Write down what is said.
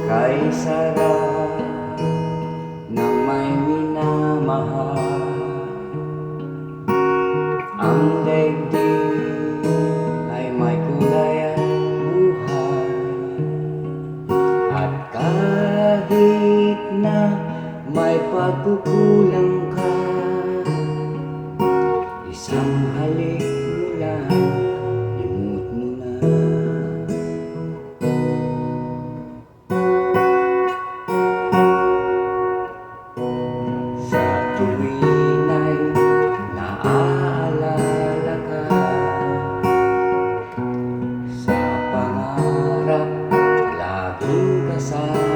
Kay sarap ng may minamahal. Ang daigdig ay may kulay at buhay. At kahit na may pagkukulang ka, isang halik mo lang, limot mo na. Sa tuwin ay naaalala ka, sa pangarap laging kasama.